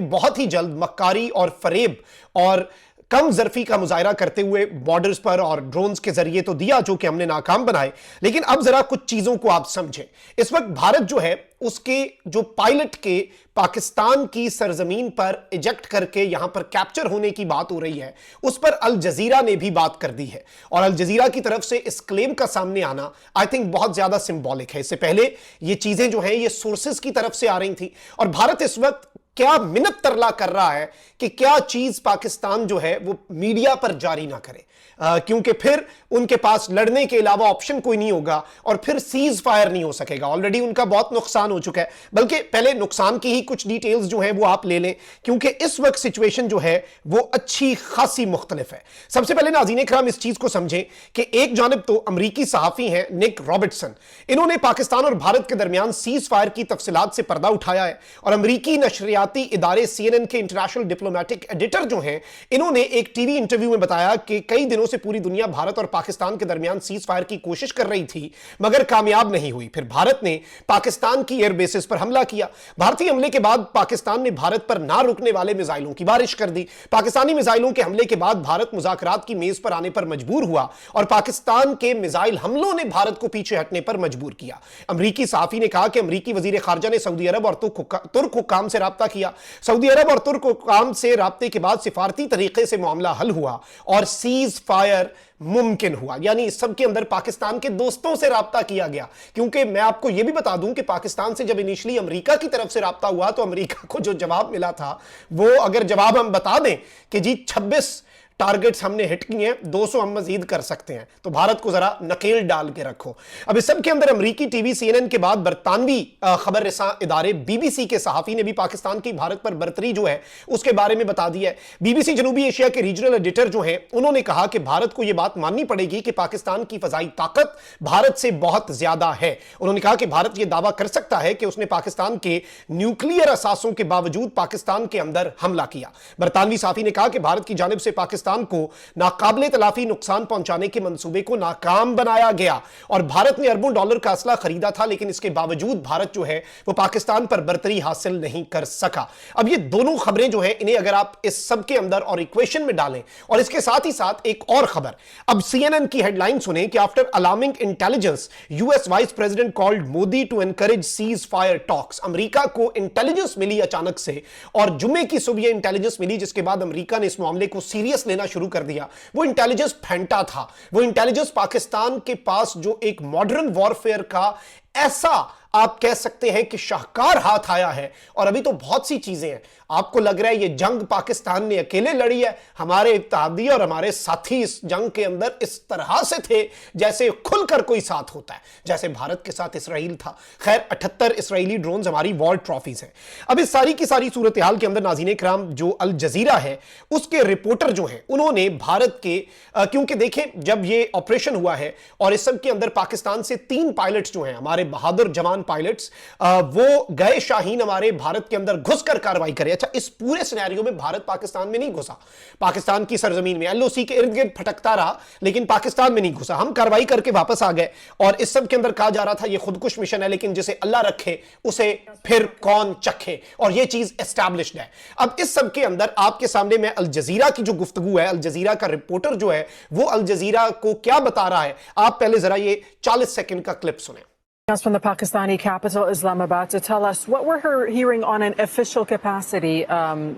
बहुत ही जल्द मक्कारी और फरेब और कम जरफी का मुजाहरा करते हुए बॉर्डर्स पर और ड्रोन्स के जरिए तो दिया जो कि हमने नाकाम बनाए। लेकिन अब जरा कुछ चीजों को आप समझें। इस वक्त भारत जो है उसके जो पायलट के पाकिस्तान की सरजमीन पर इजेक्ट करके यहां पर कैप्चर होने की बात हो रही है, उस पर अल जजीरा ने भी बात कर दी है। और अल जजीरा की तरफ से इस क्लेम का सामने आना आई थिंक बहुत ज्यादा सिंबॉलिक है। इससे पहले ये चीजें जो है ये सोर्सेस की तरफ से आ रही थी और भारत इस वक्त क्या मिन्नत तरला कर रहा है कि क्या चीज पाकिस्तान जो है वो मीडिया पर जारी ना करे, क्योंकि फिर उनके पास लड़ने के अलावा ऑप्शन कोई नहीं होगा और फिर सीज फायर नहीं हो सकेगा। ऑलरेडी उनका बहुत नुकसान हो चुका है। बल्कि पहले नुकसान की ही कुछ डिटेल्स जो है वो आप ले लें, क्योंकि इस वक्त सिचुएशन जो है वो अच्छी खासी मुख्तलिफ है। सबसे पहले नाज़रीन इकराम इस चीज को समझें कि एक जानिब तो अमरीकी सहाफी हैं निक रॉबर्टसन, इन्होंने पाकिस्तान और भारत के दरमियान सीज फायर की तफसीलात से पर्दा उठाया है और अमरीकी नशरियाती इदारे CNN के इंटरनेशनल डिप्लोमेटिक एडिटर जो हैं, इन्होंने एक टीवी इंटरव्यू में बताया कि कई दिनों से पूरी दुनिया भारत और पाकिस्तान के दरमियान सीज फायर की कोशिश कर रही थी मगर कामयाब नहीं हुई। फिर भारत ने पाकिस्तान की एयर बेसिस पर हमला किया। भारतीय हमले के बाद पाकिस्तान ने भारत पर ना रुकने वाले मिसाइलों की बारिश कर दी। पाकिस्तानी मिसाइलों के हमले के बाद भारत मुज़ाकरात की मेज पर आने पर मजबूर हुआ और पाकिस्तान के मिसाइल हमलों ने भारत को पीछे हटने पर मजबूर किया। अमरीकी सहाफी ने कहा कि अमरीकी वजीर खारजा ने सऊदी अरब और तुर्क हुकाम से राब्ता किया। सऊदी अरब और तुर्क हुकाम से राब्ते के बाद सिफारती तरीके से मामला हल हुआ और सीज फायर मुमकिन हुआ। यानी इस सब के अंदर पाकिस्तान के दोस्तों से राब्ता किया गया, क्योंकि मैं आपको यह भी बता दूं कि पाकिस्तान से जब इनिशियली अमेरिका की तरफ से राब्ता हुआ तो अमेरिका को जो जवाब मिला था वो, अगर जवाब हम बता दें कि जी 26 टारगेट्स हमने हिट किए हैं, 200 हम मजीद कर सकते हैं, तो भारत को जरा नकेल डाल के रखो। अब इस सब के अंदर अमरीकी टीवी CNN के बाद बरतानवी खबर रसां इदारे BBC के सहाफी ने भी पाकिस्तान की भारत पर बर्तरी जो है उसके बारे में बता दिया है। BBC जनूबी एशिया के रीजनल एडिटर जो हैं, उन्होंने कहा कि भारत को यह बात माननी पड़ेगी कि पाकिस्तान की फजाई ताकत भारत से बहुत ज्यादा है। उन्होंने कहा कि भारत यह दावा कर सकता है कि उसने पाकिस्तान के न्यूक्लियर असासों के बावजूद पाकिस्तान के अंदर हमला किया। बरतानवी सहाफी ने कहा कि भारत की जानिब से पाकिस्तान को नाकाबिले तलाफी नुकसान पहुंचाने के मंसूबे को नाकाम बनाया गया और भारत ने अरबों डॉलर का असला खरीदा था, लेकिन इसके बावजूद भारत जो है वो पाकिस्तान पर बर्तरी हासिल नहीं कर सका। अब ये दोनों खबरें जो है इन्हें अगर आप इस सब के अंदर और इक्वेशन में डालें और इसके साथ ही साथ एक और खबर, अब CNN की हेडलाइन सुने कि after alarming intelligence US vice president called Modi to encourage cease fire talks. America को इंटेलिजेंस मिली अचानक से और जुमे की सुबह इंटेलिजेंस मिली, जिसके बाद अमेरिका ने इस मामले को सीरियस लेना शुरू कर दिया। वो इंटेलिजेंस फैंटा था, वो इंटेलिजेंस पाकिस्तान के पास जो एक मॉडर्न वॉरफेयर का ऐसा आप कह सकते हैं कि शाहकार हाथ आया है। और अभी तो बहुत सी चीजें हैं, आपको लग रहा है ये जंग पाकिस्तान ने अकेले लड़ी है, हमारे इत्तेहादी और हमारे साथी इस जंग के अंदर इस तरह से थे जैसे खुलकर कोई साथ होता है, जैसे भारत के साथ इसराइल था। खैर 78 इसराइली ड्रोन्स हमारी वॉर ट्रॉफीज हैं। अब इस सारी की सारी सूरत हाल के अंदर नाज़रीन इकराम जो अल जजीरा है उसके रिपोर्टर जो हैं उन्होंने भारत के क्योंकि देखें जब ये ऑपरेशन हुआ है और इस सब के अंदर पाकिस्तान से 3 पायलट्स जो हैं हमारे बहादुर जवान पायलट्स, वो गए शाहीन हमारे भारत के अंदर घुसकर कार्रवाई करे। अच्छा, इस पूरे सिनेरियो में भारत पाकिस्तान में नहीं घुसा, पाकिस्तान की सरजमीन में LOC के इर्द गिर्द भटकता रहा लेकिन पाकिस्तान में नहीं घुसा। हम कार्रवाई करके वापस आ गए और इस सब के अंदर कहा जा रहा था ये खुदकुश मिशन है, लेकिन जिसे अल्लाह रखे उसे फिर कौन चखे, और ये चीज एस्टैब्लिश्ड है। अब इस सब के अंदर आपके सामने मैं अल जजीरा की जो गुफ्तगू है, अल जजीरा का रिपोर्टर जो है वो अल जजीरा को क्या बता रहा है, आप पहले जरा ये 40 सेकंड का क्लिप सुने। From the Pakistani capital, Islamabad, to tell us what we're hearing on an official capacity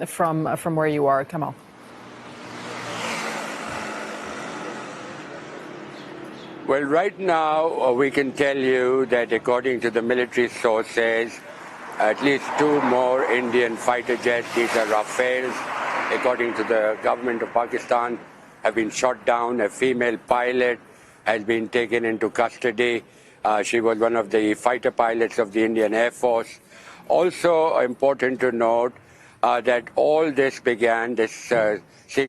from where you are, Kamal. Well, right now we can tell you that according to the military sources, at least 2 more Indian fighter jets, these are Rafales, according to the government of Pakistan, have been shot down. A female pilot has been taken into custody. She was one of the fighter pilots of the Indian Air Force. Also important to note that all this began this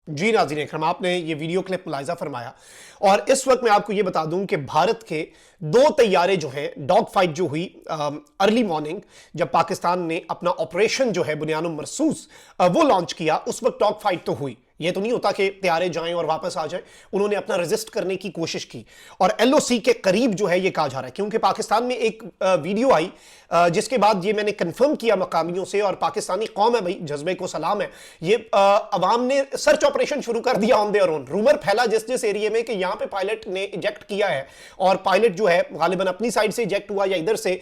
जी नाज़रीन इकराम, आपने ये video clip मुलाहिज़ा फरमाया और इस वक्त मैं आपको ये बता दूं कि भारत के 2 तैयारे जो हैं, डॉग फाइट जो हुई अर्ली मॉर्निंग जब पाकिस्तान ने अपना ऑपरेशन जो है बुनियान मरसूस वो लॉन्च किया, उस वक्त डॉग फाइट तो हुई, ये तो नहीं होता कि तैयारे जाएं और वापस आ जाएं। उन्होंने अपना रेजिस्ट करने की कोशिश की और एलओसी के करीब जो है ये कहा जा रहा है, क्योंकि पाकिस्तान में एक वीडियो आई जिसके बाद ये मैंने कंफर्म किया मकामियों से, और पाकिस्तानी कौम है भाई, जज्बे को सलाम है, ये अवाम ने सर्च ऑपरेशन शुरू कर दिया ऑन देयर ओन। रूमर फैला जिस जिस एरिया में कि यहां पे पायलट ने इजेक्ट किया है, और पायलट जो है गालिबन अपनी साइड से इजेक्ट हुआ या इधर से,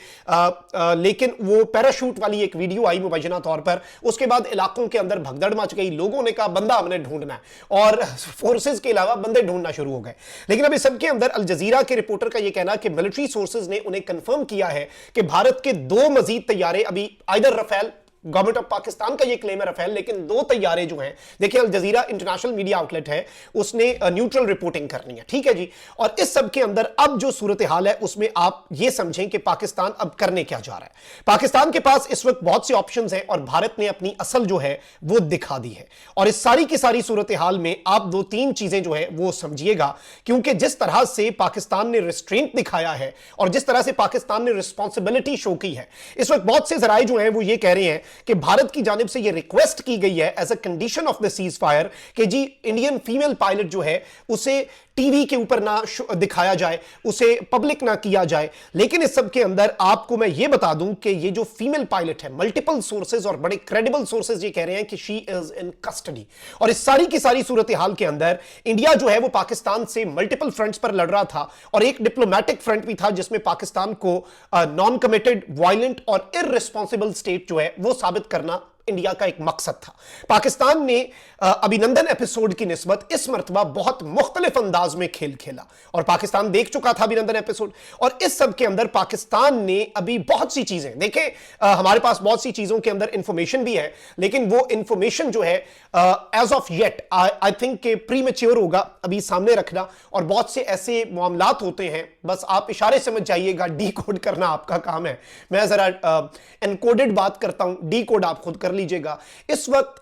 लेकिन वो पैराशूट वाली एक वीडियो आई मुबैना तौर पर। उसके बाद इलाकों के अंदर भगदड़ मच गई, लोगों ने कहा बंदा हमने ढूंढना है, और फोर्सेस के अलावा बंदे ढूंढना शुरू हो गए। लेकिन अभी सबके अंदर अल जजीरा के रिपोर्टर का यह कहना कि मिलिट्री सोर्सेज ने उन्हें कंफर्म किया है कि भारत के 2 मजीद तैयारे, अभी either Rafale, government of Pakistan का ये क्लेम है रफेल, लेकिन 2 तैयारे जो हैं, देखिए अल जजीरा इंटरनेशनल मीडिया आउटलेट है, उसने न्यूट्रल रिपोर्टिंग करनी है, ठीक है जी। और इस सब के अंदर अब जो सूरत हाल है उसमें आप ये समझें कि पाकिस्तान अब करने क्या जा रहा है। पाकिस्तान के पास इस वक्त बहुत सी ऑप्शंस हैं, और भारत ने अपनी असल जो है वो दिखा दी है। और इस सारी की सारी सूरत हाल में आप 2-3 चीजें जो है वो समझिएगा, क्योंकि जिस तरह से पाकिस्तान ने रिस्ट्रेंट दिखाया है और जिस तरह से पाकिस्तान ने रिस्पॉन्सिबिलिटी शो की है, इस वक्त बहुत से जराए जो हैं वो ये कह रहे हैं कि भारत की जानिब से यह रिक्वेस्ट की गई है as a condition of the cease fire कि जी इंडियन फीमेल पायलट जो है उसे टीवी के ऊपर ना दिखाया जाए, उसे पब्लिक ना किया जाए। लेकिन इस सब के अंदर आपको मैं ये बता दूं कि ये जो फीमेल पायलट है, मल्टीपल सोर्सेज और बड़े क्रेडिबल सोर्सेज ये कह रहे हैं कि शी इज इन कस्टडी। और इस सारी की सारी सूरत हाल के अंदर इंडिया जो है वो पाकिस्तान से मल्टीपल फ्रंट्स पर लड़ रहा था, और एक डिप्लोमेटिक फ्रंट भी था जिसमें पाकिस्तान को नॉन कमिटेड, वायलेंट और इररिस्पॉन्सिबल स्टेट जो है वो साबित करना इंडिया का एक मकसद था। पाकिस्तान ने अभिनंदन एपिसोड की निस्बत इस मर्तबा बहुत मुख्तलिफ अंदाज में खेल खेला, और पाकिस्तान देख चुका था अभिनंदन एपिसोड। और इस सब के अंदर पाकिस्तान ने अभी बहुत सी चीजें देखें, हमारे पास बहुत सी चीजों के अंदर इंफॉर्मेशन भी है, लेकिन वो इंफॉर्मेशन जो है as of yet I think के प्रीमेच्योर होगा अभी सामने रखना। और बहुत से ऐसे मामलात होते हैं, बस आप इशारे समझ जाइएगा, डी कोड करना आपका काम है। मैं जरा एनकोडेड बात करता हूं, डी कोड आप खुद कर लीजिएगा। इस वक्त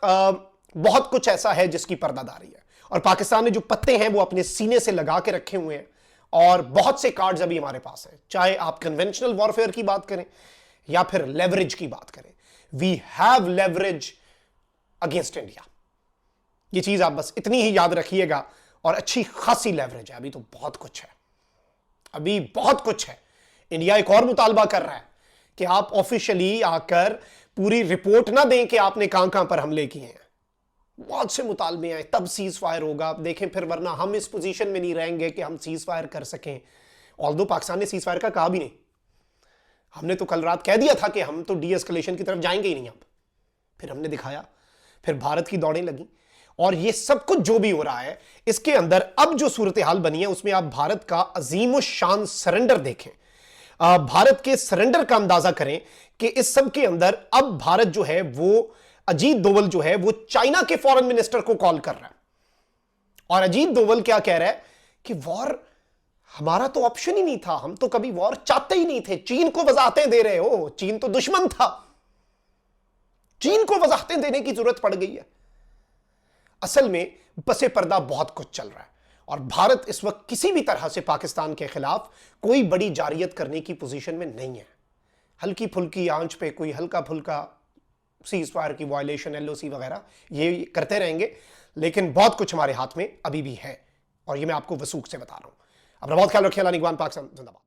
बहुत कुछ ऐसा है जिसकी पर्दादारी है, और पाकिस्तान ने जो पत्ते हैं वो अपने सीने से लगा के रखे हुए हैं, और बहुत से कार्ड्स अभी हमारे पास हैं, चाहे आप कन्वेंशनल वॉरफेयर की बात करें या फिर लेवरेज की बात करें। We have leverage against India, ये चीज आप बस इतनी ही याद रखिएगा, और अच्छी खासी लेवरेज है। अभी तो बहुत कुछ है, अभी बहुत कुछ है। इंडिया एक और मुतालबा कर रहा है कि आप ऑफिशियली आकर पूरी रिपोर्ट ना दें कि आपने कहां कहां पर हमले किए हैं। बहुत से मुतालबे हैं, तब सीज फायर होगा, देखें फिर, वरना हम इस पोजीशन में नहीं रहेंगे कि हम सीज फायर कर सकें। ऑल्दो पाकिस्तान ने सीज फायर का कहा भी नहीं, हमने तो कल रात कह दिया था कि हम तो डी एस्केलेशन की तरफ जाएंगे ही नहीं। अब फिर हमने दिखाया, फिर भारत की दौड़ें लगी, और ये सब कुछ जो भी हो रहा है इसके अंदर अब जो सूरत हाल बनी है उसमें आप भारत का अजीम शान सरेंडर देखें, भारत के सरेंडर का अंदाजा करें कि इस सब के अंदर अब भारत जो है वो, अजीत डोवल जो है वो चाइना के फॉरेन मिनिस्टर को कॉल कर रहा है, और अजीत डोवल क्या कह रहा है कि वॉर हमारा तो ऑप्शन ही नहीं था, हम तो कभी वॉर चाहते ही नहीं थे, चीन को वजाहतें दे रहे हो, चीन तो दुश्मन था, चीन को वजाहतें देने की जरूरत पड़ गई है। असल में बसे पर्दा बहुत कुछ चल रहा है, और भारत इस वक्त किसी भी तरह से पाकिस्तान के खिलाफ कोई बड़ी जारियत करने की पोजीशन में नहीं है। हल्की फुल्की आंच पे कोई हल्का फुल्का सीज फायर की वायलेशन, एलओसी वगैरह ये करते रहेंगे, लेकिन बहुत कुछ हमारे हाथ में अभी भी है, और ये मैं आपको वसूख से बता रहा हूं। अपना बहुत ख्याल रखिए। अल्लाह निगहबान, पाकिस्तान जिंदाबाद।